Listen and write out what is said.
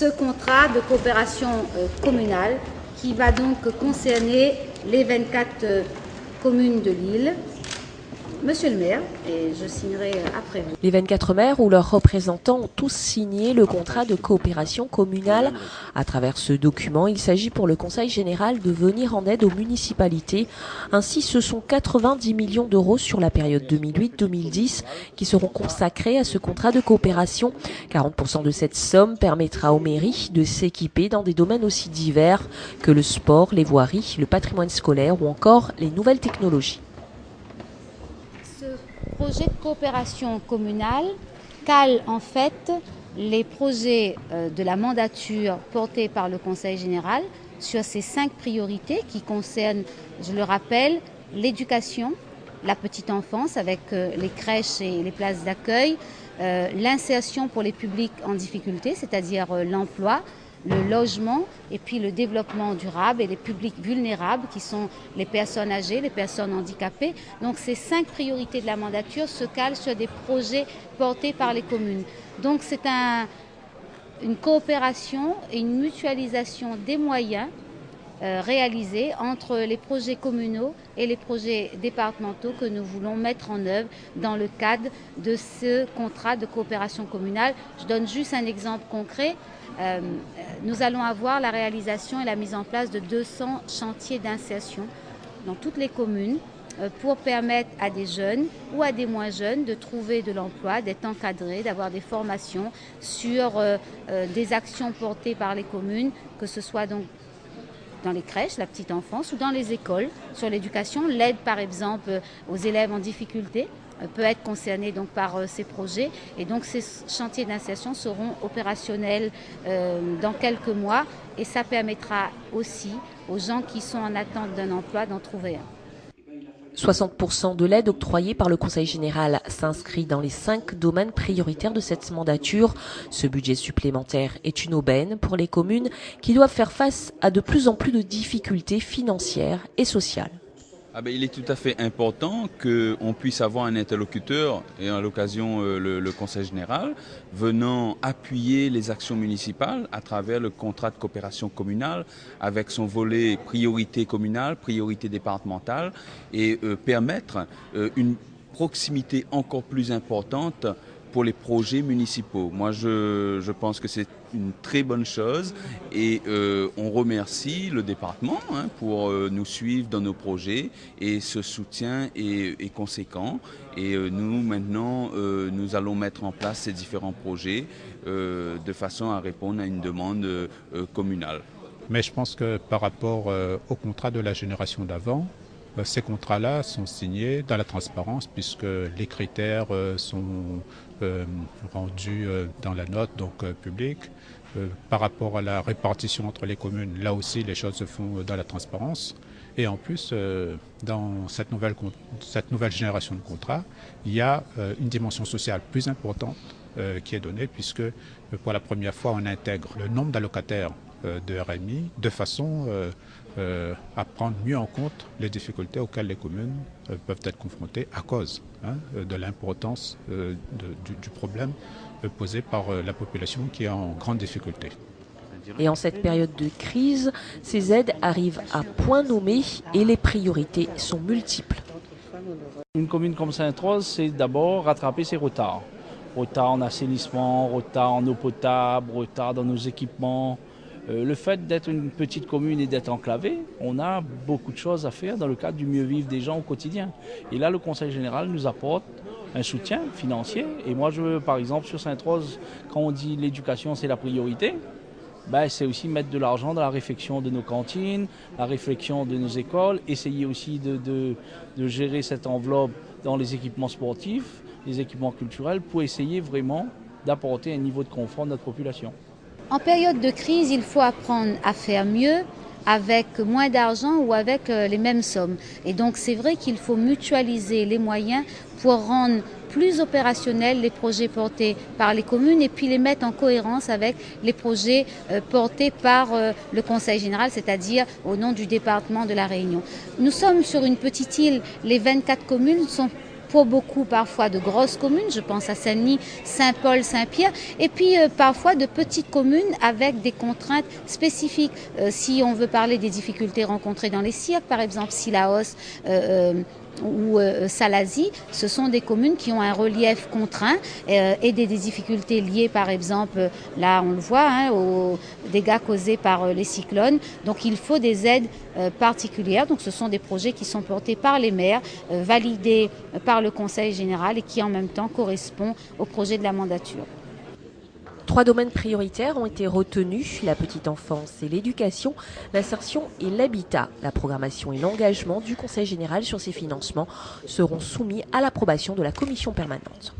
ce contrat de coopération communale qui va donc concerner les 24 communes de l'île. Monsieur le maire, et je signerai après vous. Les 24 maires ou leurs représentants ont tous signé le contrat de coopération communale. À travers ce document, il s'agit pour le Conseil général de venir en aide aux municipalités. Ainsi, ce sont 90 millions d'euros sur la période 2008-2010 qui seront consacrés à ce contrat de coopération. 40% de cette somme permettra aux mairies de s'équiper dans des domaines aussi divers que le sport, les voiries, le patrimoine scolaire ou encore les nouvelles technologies. Ce projet de coopération communale cale en fait les projets de la mandature portés par le Conseil général sur ces 5 priorités qui concernent, je le rappelle, l'éducation, la petite enfance avec les crèches et les places d'accueil, l'insertion pour les publics en difficulté, c'est-à-dire l'emploi, le logement et puis le développement durable et les publics vulnérables qui sont les personnes âgées, les personnes handicapées. Donc ces 5 priorités de la mandature se calent sur des projets portés par les communes. Donc c'est une coopération et une mutualisation des moyens réalisés entre les projets communaux et les projets départementaux que nous voulons mettre en œuvre dans le cadre de ce contrat de coopération communale. Je donne juste un exemple concret. Nous allons avoir la réalisation et la mise en place de 200 chantiers d'insertion dans toutes les communes pour permettre à des jeunes ou à des moins jeunes de trouver de l'emploi, d'être encadrés, d'avoir des formations sur des actions portées par les communes, que ce soit donc dans les crèches, la petite enfance, ou dans les écoles, sur l'éducation. L'aide, par exemple, aux élèves en difficulté peut être concernée donc par ces projets. Et donc, ces chantiers d'insertion seront opérationnels dans quelques mois. Et ça permettra aussi aux gens qui sont en attente d'un emploi d'en trouver un. 60% de l'aide octroyée par le Conseil général s'inscrit dans les 5 domaines prioritaires de cette mandature. Ce budget supplémentaire est une aubaine pour les communes qui doivent faire face à de plus en plus de difficultés financières et sociales. Il est tout à fait important qu'on puisse avoir un interlocuteur, et à l'occasion le Conseil général, venant appuyer les actions municipales à travers le contrat de coopération communale avec son volet priorité communale, priorité départementale et permettre une proximité encore plus importante pour les projets municipaux. Moi, je pense que c'est une très bonne chose et on remercie le département pour nous suivre dans nos projets et ce soutien est conséquent. Et nous, maintenant, nous allons mettre en place ces différents projets de façon à répondre à une demande communale. Mais je pense que par rapport au contrat de la génération d'avant, ces contrats-là sont signés dans la transparence puisque les critères sont rendus dans la note publique. Par rapport à la répartition entre les communes, là aussi les choses se font dans la transparence. Et en plus, dans cette nouvelle génération de contrats, il y a une dimension sociale plus importante qui est donnée puisque pour la première fois on intègre le nombre d'allocataires de RMI de façon à prendre mieux en compte les difficultés auxquelles les communes peuvent être confrontées à cause de l'importance du problème posé par la population qui est en grande difficulté. Et en cette période de crise, ces aides arrivent à point nommé et les priorités sont multiples. Une commune comme Sainte-Rose, c'est d'abord rattraper ses retards. Retard en assainissement, retard en eau potable, retard dans nos équipements. Le fait d'être une petite commune et d'être enclavée, on a beaucoup de choses à faire dans le cadre du mieux vivre des gens au quotidien. Et là, le Conseil général nous apporte un soutien financier. Et moi, par exemple, sur Sainte-Rose, quand on dit l'éducation, c'est la priorité, c'est aussi mettre de l'argent dans la réfection de nos cantines, la réfection de nos écoles, essayer aussi de gérer cette enveloppe dans les équipements sportifs, les équipements culturels, pour essayer vraiment d'apporter un niveau de confort à notre population. En période de crise, il faut apprendre à faire mieux avec moins d'argent ou avec les mêmes sommes. Et donc c'est vrai qu'il faut mutualiser les moyens pour rendre plus opérationnels les projets portés par les communes et puis les mettre en cohérence avec les projets portés par le Conseil général, c'est-à-dire au nom du département de La Réunion. Nous sommes sur une petite île, les 24 communes sont pour beaucoup parfois de grosses communes, je pense à Saint-Denis, Saint-Paul, Saint-Pierre, et puis parfois de petites communes avec des contraintes spécifiques. Si on veut parler des difficultés rencontrées dans les cirques, par exemple Sillaos, ou Salazie, ce sont des communes qui ont un relief contraint et des difficultés liées par exemple, là on le voit, aux dégâts causés par les cyclones. Donc il faut des aides particulières. Donc ce sont des projets qui sont portés par les maires, validés par le Conseil général et qui en même temps correspondent au projet de la mandature. 3 domaines prioritaires ont été retenus, la petite enfance et l'éducation, l'insertion et l'habitat. La programmation et l'engagement du Conseil général sur ces financements seront soumis à l'approbation de la commission permanente.